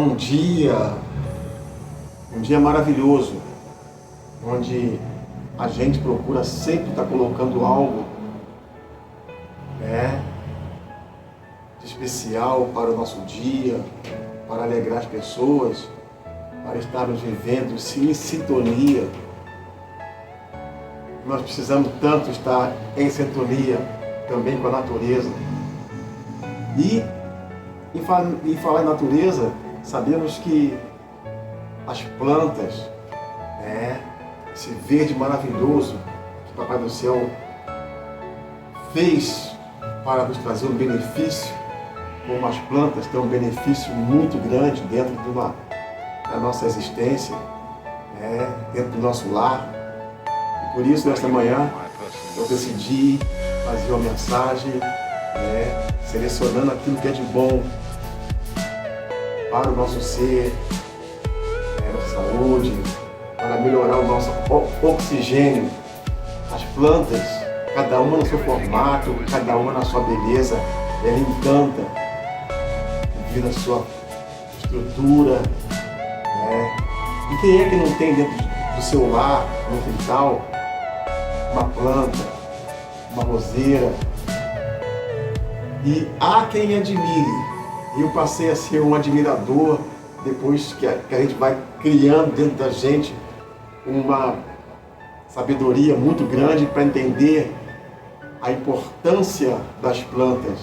um dia maravilhoso, onde a gente procura sempre estar colocando algo, de especial para o nosso dia, para alegrar as pessoas, para estarmos vivendo em sintonia. Nós precisamos tanto estar em sintonia também com a natureza. E falar em natureza, sabemos que as plantas, esse verde maravilhoso que o Papai do Céu fez para nos trazer um benefício, como as plantas têm um benefício muito grande dentro da nossa existência, dentro do nosso lar. E por isso, nesta manhã, eu decidi fazer uma mensagem, selecionando aquilo que é de bom para o nosso ser, nossa saúde, para melhorar o nosso oxigênio. As plantas, cada uma no seu formato, cada uma na sua beleza, ela encanta devido à sua estrutura. E quem é que não tem dentro do seu lar, no quintal, uma planta, uma roseira? E há quem admire. Eu passei a ser um admirador depois que a gente vai criando dentro da gente uma sabedoria muito grande para entender a importância das plantas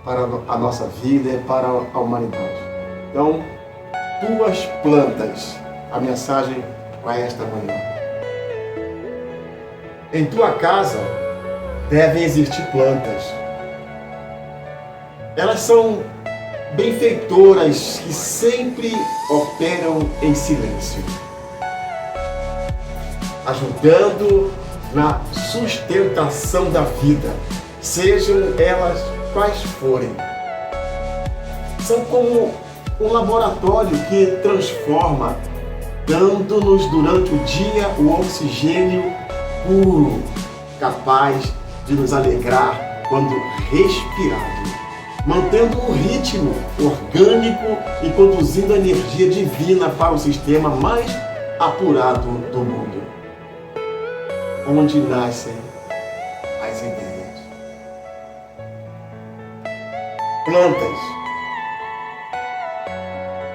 para a nossa vida e para a humanidade. Então, tuas plantas, a mensagem para esta manhã. Em tua casa devem existir plantas. Elas são benfeitoras que sempre operam em silêncio, ajudando na sustentação da vida, sejam elas quais forem. São como um laboratório que transforma, dando-nos durante o dia o oxigênio puro, capaz de nos alegrar quando respirado, mantendo um ritmo orgânico e conduzindo a energia divina para o sistema mais apurado do mundo, onde nascem as ideias. Plantas,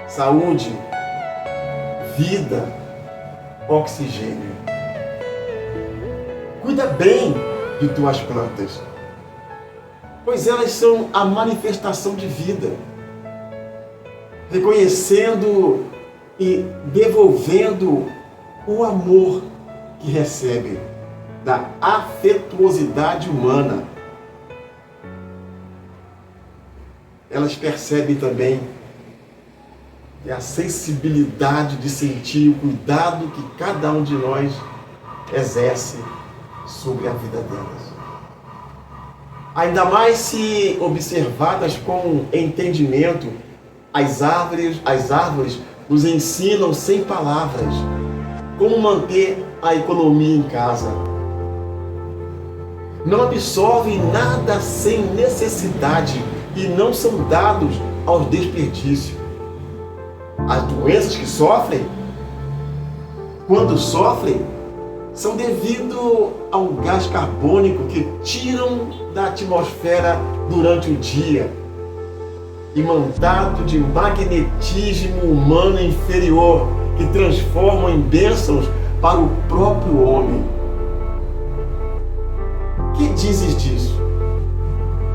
saúde, vida, oxigênio. Cuida bem de tuas plantas, pois elas são a manifestação de vida, reconhecendo e devolvendo o amor que recebem da afetuosidade humana. Elas percebem também a sensibilidade de sentir o cuidado que cada um de nós exerce sobre a vida delas. Ainda mais se observadas com entendimento, as árvores nos ensinam sem palavras como manter a economia em casa. Não absorvem nada sem necessidade e não são dados ao desperdício. As doenças que sofrem, quando sofrem, são devido ao gás carbônico que tiram da atmosfera durante o dia, imantado de magnetismo humano inferior, que transformam em bênçãos para o próprio homem. Que dizes disso?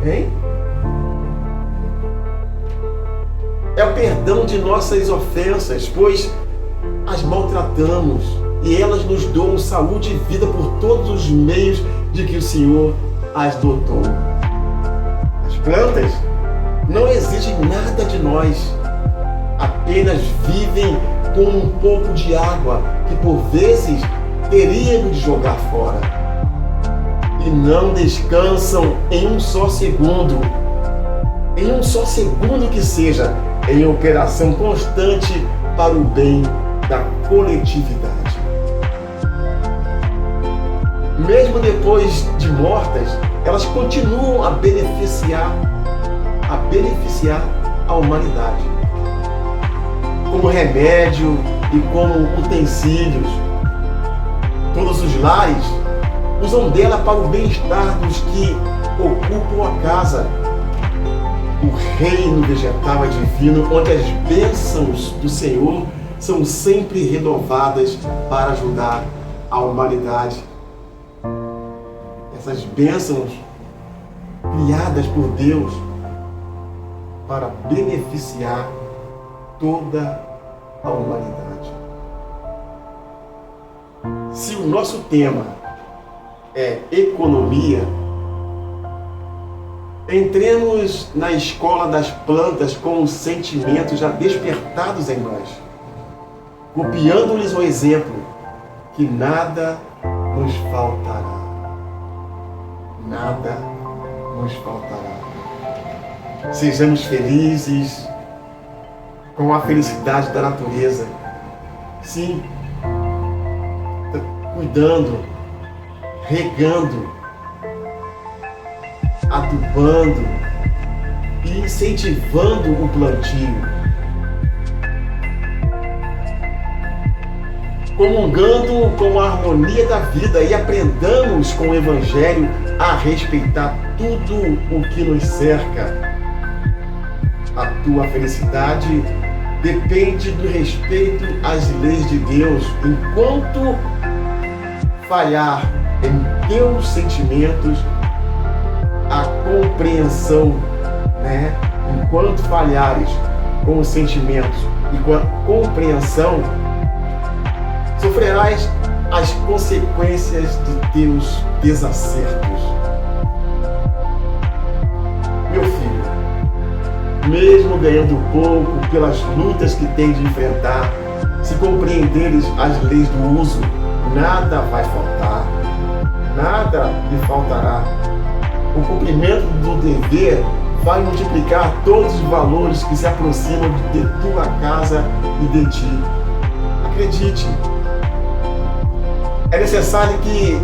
Hein? É o perdão de nossas ofensas, pois as maltratamos e elas nos doam saúde e vida por todos os meios de que o Senhor as dotou. As plantas não exigem nada de nós, apenas vivem com um pouco de água que por vezes teríamos de jogar fora. E não descansam em um só segundo que seja, em operação constante para o bem da coletividade. Mesmo depois de mortas, elas continuam a beneficiar a humanidade, como remédio e como utensílios. Todos os lares usam dela para o bem-estar dos que ocupam a casa. O reino vegetal é divino, onde as bênçãos do Senhor são sempre renovadas para ajudar a humanidade. Essas bênçãos criadas por Deus para beneficiar toda a humanidade. Se o nosso tema é economia, entremos na escola das plantas com os sentimentos já despertados em nós, copiando-lhes o exemplo que nada nos faltará. Nada nos faltará. Sejamos felizes com a felicidade da natureza. Sim, cuidando, regando, adubando e incentivando o plantio. Comungando com a harmonia da vida e aprendamos com o Evangelho a respeitar tudo o que nos cerca. A tua felicidade depende do respeito às leis de Deus. Enquanto falhar em teus sentimentos, a compreensão, Enquanto falhares com os sentimentos e com a compreensão, sofrerás as consequências de teus desacertos. Meu filho, mesmo ganhando pouco pelas lutas que tens de enfrentar, se compreenderes as leis do uso, nada vai faltar, nada lhe faltará. O cumprimento do dever vai multiplicar todos os valores que se aproximam de tua casa e de ti. Acredite, é necessário que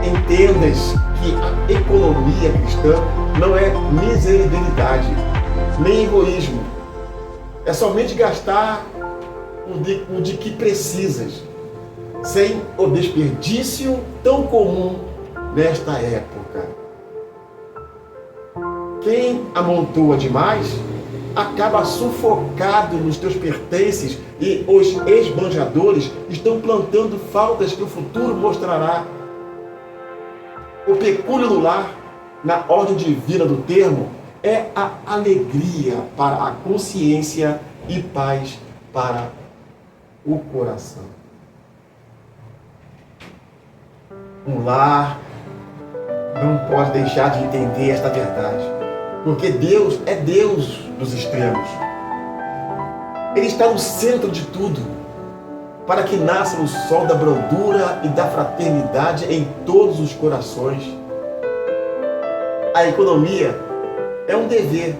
entendas que a economia cristã não é miserabilidade, nem egoísmo. É somente gastar o de que precisas, sem o desperdício tão comum nesta época. Quem amontoa demais acaba sufocado nos teus pertences e os esbanjadores estão plantando faltas que o futuro mostrará. O pecúlio no lar, na ordem divina do termo, é a alegria para a consciência e paz para o coração. Um lar não pode deixar de entender esta verdade. Porque Deus é Deus dos extremos. Ele está no centro de tudo, para que nasça o sol da brandura e da fraternidade em todos os corações. A economia é um dever,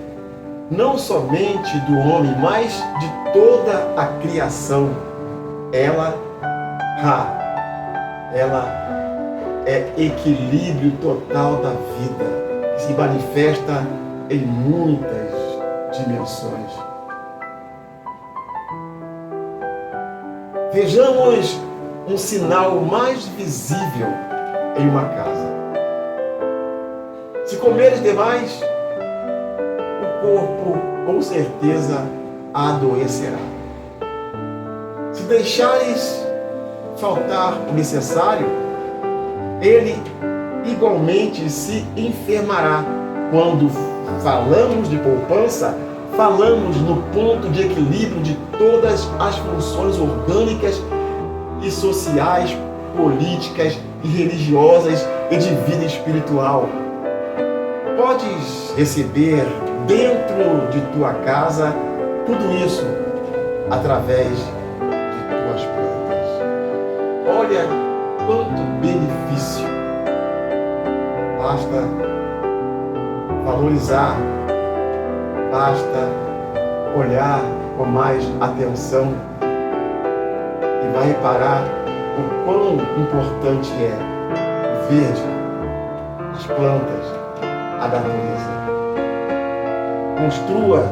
não somente do homem, mas de toda a criação. Ela é equilíbrio total da vida, que se manifesta em muitas dimensões. Vejamos um sinal mais visível em uma casa. Se comeres demais, o corpo com certeza adoecerá. Se deixares faltar o necessário, ele igualmente se enfermará. Quando falamos de poupança, falamos no ponto de equilíbrio de todas as funções orgânicas e sociais, políticas e religiosas e de vida espiritual. Podes receber dentro de tua casa tudo isso através de tuas plantas. Olha quanto benefício! Basta valorizar, basta olhar com mais atenção e vai reparar o quão importante é o verde, as plantas, a natureza. Construa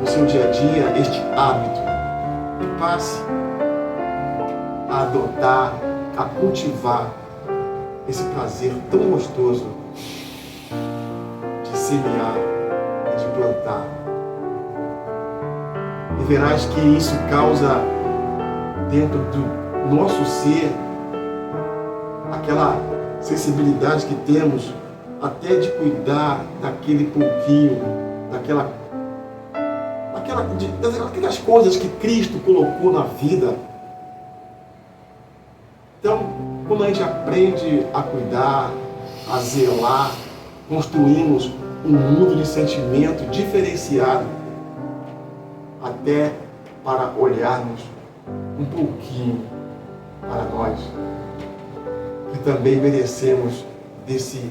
no seu dia a dia este hábito que passe a adotar, a cultivar esse prazer tão gostoso de semear e de plantar. E verás que isso causa dentro do nosso ser aquela sensibilidade que temos até de cuidar daquele pouquinho, daquelas coisas que Cristo colocou na vida. Então, quando a gente aprende a cuidar, a zelar, construímos um mundo de sentimento diferenciado, até para olharmos um pouquinho para nós, que também merecemos desse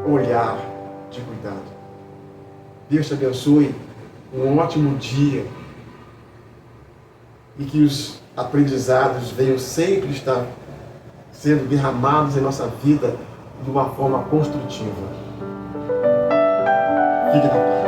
olhar de cuidado. Deus te abençoe, um ótimo dia, e que os aprendizados venham sempre estar sendo derramados em nossa vida de uma forma construtiva. Fique na paz.